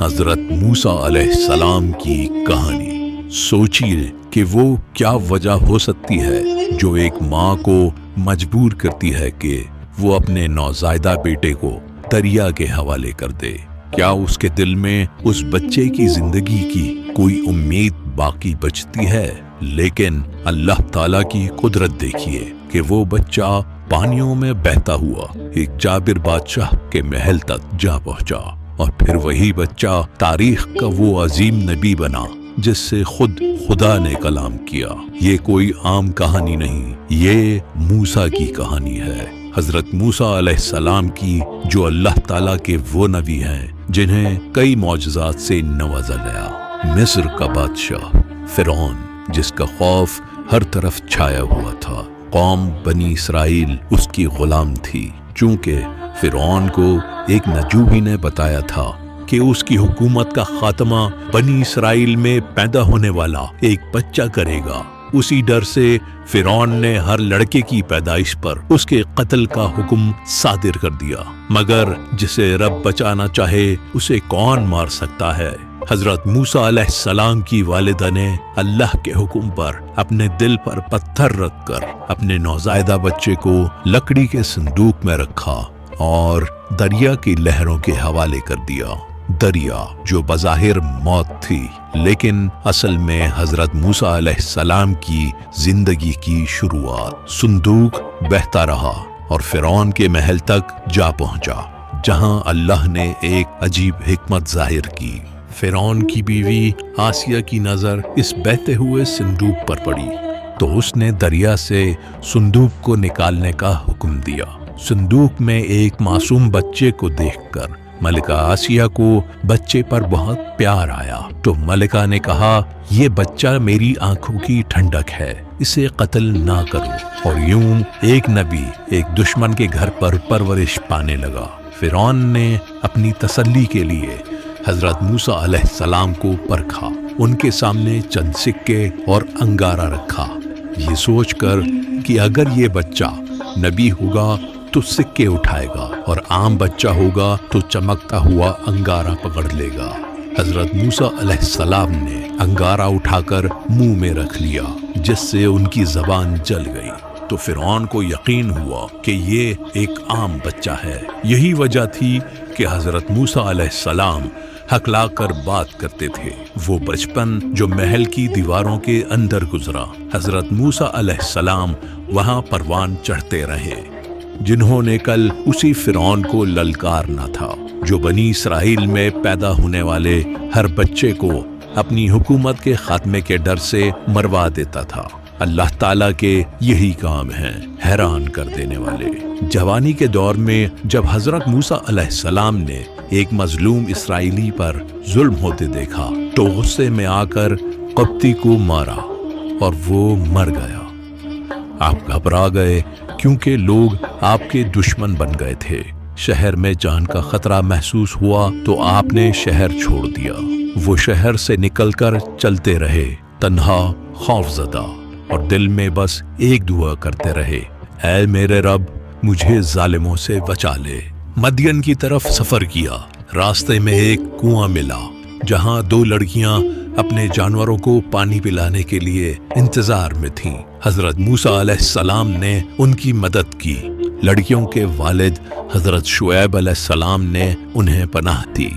حضرت موسیٰ علیہ السلام کی کہانی۔ سوچیے کہ وہ کیا وجہ ہو سکتی ہے جو ایک ماں کو مجبور کرتی ہے کہ وہ اپنے نوزائیدہ بیٹے کو دریا کے حوالے کر دے۔ کیا اس کے دل میں اس بچے کی زندگی کی کوئی امید باقی بچتی ہے؟ لیکن اللہ تعالیٰ کی قدرت دیکھیے کہ وہ بچہ پانیوں میں بہتا ہوا ایک جابر بادشاہ کے محل تک جا پہنچا، اور پھر وہی بچہ تاریخ کا وہ عظیم نبی بنا جس سے خود خدا نے کلام کیا۔ یہ کوئی عام کہانی نہیں، یہ موسیٰ کی کہانی ہے، حضرت موسیٰ علیہ السلام کی، جو اللہ تعالیٰ کے وہ نبی ہیں جنہیں کئی معجزات سے نوازا گیا۔ مصر کا بادشاہ فرعون، جس کا خوف ہر طرف چھایا ہوا تھا، قوم بنی اسرائیل اس کی غلام تھی، چونکہ فرعون کو ایک نجومی نے بتایا تھا کہ اس کی حکومت کا خاتمہ بنی اسرائیل میں پیدا ہونے والا ایک بچہ کرے گا۔ اسی ڈر سے فرعون نے ہر لڑکے کی پیدائش پر اس کے قتل کا حکم صادر کر دیا، مگر جسے رب بچانا چاہے اسے کون مار سکتا ہے؟ حضرت موسیٰ علیہ السلام کی والدہ نے اللہ کے حکم پر اپنے دل پر پتھر رکھ کر اپنے نوزائیدہ بچے کو لکڑی کے صندوق میں رکھا اور دریا کی لہروں کے حوالے کر دیا۔ دریا جو بظاہر موت تھی، لیکن اصل میں حضرت موسیٰ علیہ السلام کی زندگی کی شروعات۔ صندوق بہتا رہا اور فرعون کے محل تک جا پہنچا، جہاں اللہ نے ایک عجیب حکمت ظاہر کی۔ فرعون کی بیوی آسیہ کی نظر اس بہتے ہوئے صندوق پر پڑی تو اس نے دریا سے صندوق کو نکالنے کا حکم دیا۔ صندوق میں ایک معصوم بچے کو دیکھ کر ملکہ آسیہ کو بچے پر بہت پیار آیا، تو ملکہ نے کہا، یہ بچہ میری آنکھوں کی ٹھنڈک ہے، اسے قتل نہ کرو۔ اور یوں ایک نبی ایک دشمن کے گھر پر پرورش پانے لگا۔ فرعون نے اپنی تسلی کے لیے حضرت موسیٰ علیہ السلام کو پرکھا، ان کے سامنے چند سکے اور انگارہ رکھا، یہ سوچ کر کہ اگر یہ بچہ نبی ہوگا تو سکے اٹھائے گا اور عام بچہ ہوگا تو چمکتا ہوا انگارہ پکڑ لے گا۔ حضرت موسیٰ علیہ السلام نے انگارہ اٹھا کر منہ میں رکھ لیا، جس سے ان کی زبان جل گئی، تو فرعون کو یقین ہوا کہ یہ ایک عام بچہ ہے۔ یہی وجہ تھی کہ حضرت موسیٰ علیہ السلام ہکلا کر بات کرتے تھے۔ وہ بچپن جو محل کی دیواروں کے اندر گزرا، حضرت موسیٰ علیہ السلام وہاں پروان چڑھتے رہے، جنہوں نے کل اسی فرعون کو للکارنا تھا، جو بنی اسرائیل میں پیدا ہونے والے ہر بچے کو اپنی حکومت کے خاتمے کے ڈر سے مروا دیتا تھا۔ اللہ تعالیٰ کے یہی کام ہیں، حیران کر دینے والے۔ جوانی کے دور میں جب حضرت موسیٰ علیہ السلام نے ایک مظلوم اسرائیلی پر ظلم ہوتے دیکھا تو غصے میں آ کر قبطی کو مارا اور وہ مر گیا۔ آپ گھبرا گئے کیونکہ لوگ آپ کے دشمن بن گئے تھے۔ شہر میں جان کا خطرہ محسوس ہوا تو آپ نے شہر چھوڑ دیا۔ وہ شہر سے نکل کر چلتے رہے، تنہا، خوف زدہ، اور دل میں بس ایک دعا کرتے رہے، اے میرے رب، مجھے ظالموں سے بچا لے۔ مدین کی طرف سفر کیا۔ راستے میں ایک کنواں ملا جہاں دو لڑکیاں اپنے جانوروں کو پانی پلانے کے لیے انتظار میں تھیں۔ حضرت موسیٰ علیہ السلام نے ان کی مدد کی۔ لڑکیوں کے والد حضرت شعیب علیہ السلام نے انہیں پناہ دی،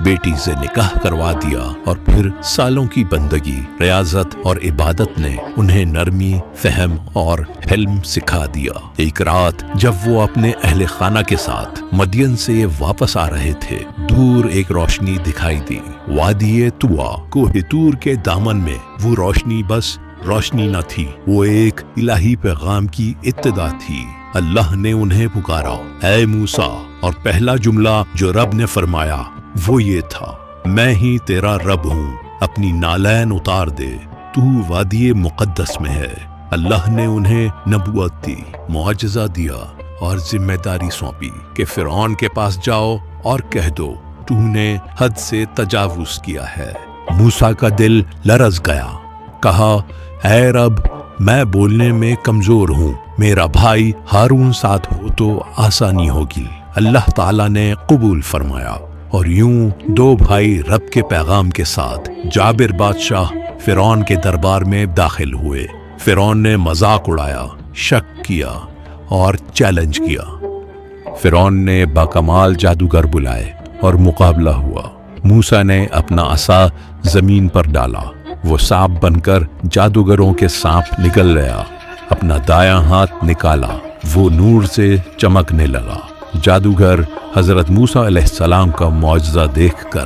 بیٹی سے نکاح کروا دیا، اور پھر سالوں کی بندگی، ریاضت اور عبادت نے انہیں نرمی، فہم اور حلم سکھا دیا۔ ایک رات جب وہ اپنے اہل خانہ کے ساتھ مدین سے واپس آ رہے تھے، دور ایک روشنی دکھائی دی۔ وادی طوا، کوہ طور کے دامن میں وہ روشنی بس روشنی نہ تھی، وہ ایک الہی پیغام کی ابتدا تھی۔ اللہ نے انہیں پکارا، اے موسیٰ، اور پہلا جملہ جو رب نے فرمایا وہ یہ تھا، میں ہی تیرا رب ہوں، اپنی نالین اتار دے، تو وادی مقدس میں ہے۔ اللہ نے انہیں نبوت دی، معجزہ دیا اور ذمہ داری سونپی کہ فرعون کے پاس جاؤ اور کہہ دو، تو نے حد سے تجاوز کیا ہے۔ موسیٰ کا دل لرز گیا، کہا، اے رب، میں بولنے میں کمزور ہوں، میرا بھائی ہارون ساتھ ہو تو آسانی ہوگی۔ اللہ تعالیٰ نے قبول فرمایا۔ اور یوں دو بھائی رب کے پیغام کے ساتھ جابر بادشاہ فرعون کے دربار میں داخل ہوئے۔ فرعون نے مذاق اڑایا، شک کیا اور چیلنج کیا۔ فرعون نے باکمال جادوگر بلائے اور مقابلہ ہوا۔ موسیٰ نے اپنا عصا زمین پر ڈالا، وہ سانپ بن کر جادوگروں کے سانپ نکل گیا۔ اپنا دایاں ہاتھ نکالا، وہ نور سے چمکنے لگا۔ جادوگر حضرت موسیٰ علیہ السلام کا معجزہ دیکھ کر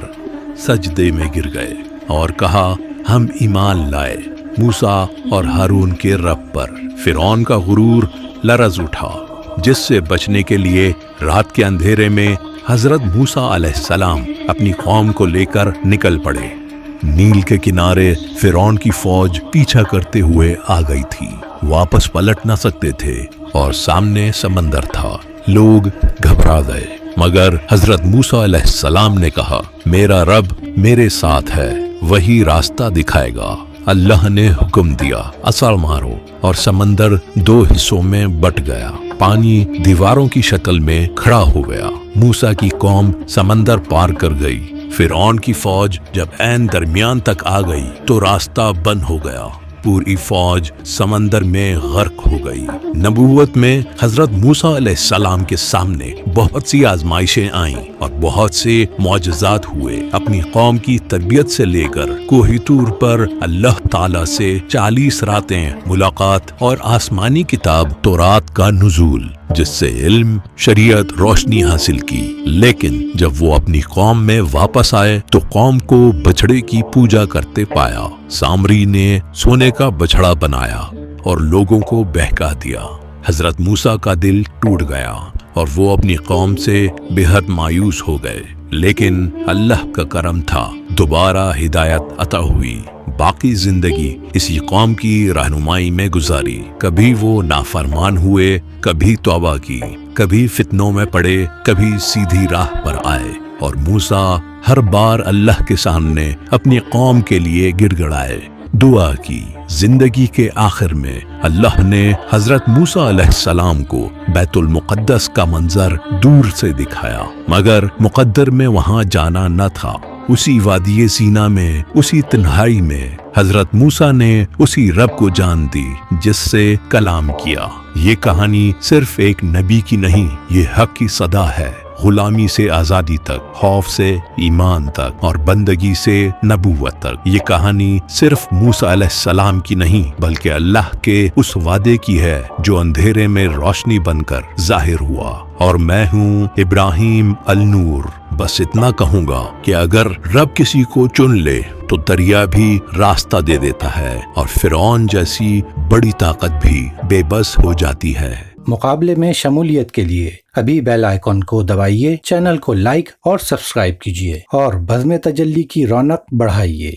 سجدے میں گر گئے اور کہا، ہم ایمان لائے موسیٰ اور ہارون کے رب پر۔ فرعون کا غرور لرز اٹھا، جس سے بچنے کے لیے رات کے اندھیرے میں حضرت موسیٰ علیہ السلام اپنی قوم کو لے کر نکل پڑے۔ نیل کے کنارے فرعون کی فوج پیچھا کرتے ہوئے آ گئی تھی، واپس پلٹ نہ سکتے تھے اور سامنے سمندر تھا۔ لوگ گھبرا گئے، مگر حضرت موسیٰ علیہ السلام نے کہا، میرا رب میرے ساتھ ہے، وہی راستہ دکھائے گا۔ اللہ نے حکم دیا، عصا مارو، اور سمندر دو حصوں میں بٹ گیا۔ پانی دیواروں کی شکل میں کھڑا ہو گیا۔ موسیٰ کی قوم سمندر پار کر گئی۔ فرعون کی فوج جب عین درمیان تک آ گئی تو راستہ بند ہو گیا۔ پوری فوج سمندر میں غرق ہو گئی۔ نبوت میں حضرت موسیٰ علیہ السلام کے سامنے بہت سی آزمائشیں آئیں اور بہت سے معجزات ہوئے۔ اپنی قوم کی تربیت سے لے کر کوہ طور پر اللہ تعالیٰ سے 40 راتیں ملاقات اور آسمانی کتاب تورات کا نزول، جس سے علم شریعت روشنی حاصل کی۔ لیکن جب وہ اپنی قوم میں واپس آئے تو قوم کو بچڑے کی پوجا کرتے پایا۔ سامری نے سونے کا بچڑا بنایا اور لوگوں کو بہکا دیا۔ حضرت موسیٰ کا دل ٹوٹ گیا اور وہ اپنی قوم سے بے حد مایوس ہو گئے۔ لیکن اللہ کا کرم تھا، دوبارہ ہدایت عطا ہوئی۔ باقی زندگی اسی قوم کی رہنمائی میں گزاری۔ کبھی وہ نافرمان ہوئے، کبھی توبہ کی، کبھی فتنوں میں پڑے، کبھی سیدھی راہ پر آئے، اور موسیٰ ہر بار اللہ کے سامنے اپنی قوم کے لیے گڑ گڑائے، دعا کی۔ زندگی کے آخر میں اللہ نے حضرت موسیٰ علیہ السلام کو بیت المقدس کا منظر دور سے دکھایا، مگر مقدر میں وہاں جانا نہ تھا۔ اسی وادی سینا میں، اسی تنہائی میں حضرت موسیٰ نے اسی رب کو جان دی جس سے کلام کیا۔ یہ کہانی صرف ایک نبی کی نہیں، یہ حق کی صدا ہے۔ غلامی سے آزادی تک، خوف سے ایمان تک، اور بندگی سے نبوت تک۔ یہ کہانی صرف موسیٰ علیہ السلام کی نہیں، بلکہ اللہ کے اس وعدے کی ہے جو اندھیرے میں روشنی بن کر ظاہر ہوا۔ اور میں ہوں ابراہیم النور۔ بس اتنا کہوں گا کہ اگر رب کسی کو چن لے تو دریا بھی راستہ دے دیتا ہے، اور فرعون جیسی بڑی طاقت بھی بے بس ہو جاتی ہے۔ مقابلے میں شمولیت کے لیے ابھی بیل آئیکن کو دبائیے، چینل کو لائک اور سبسکرائب کیجیے اور بزم تجلی کی رونق بڑھائیے۔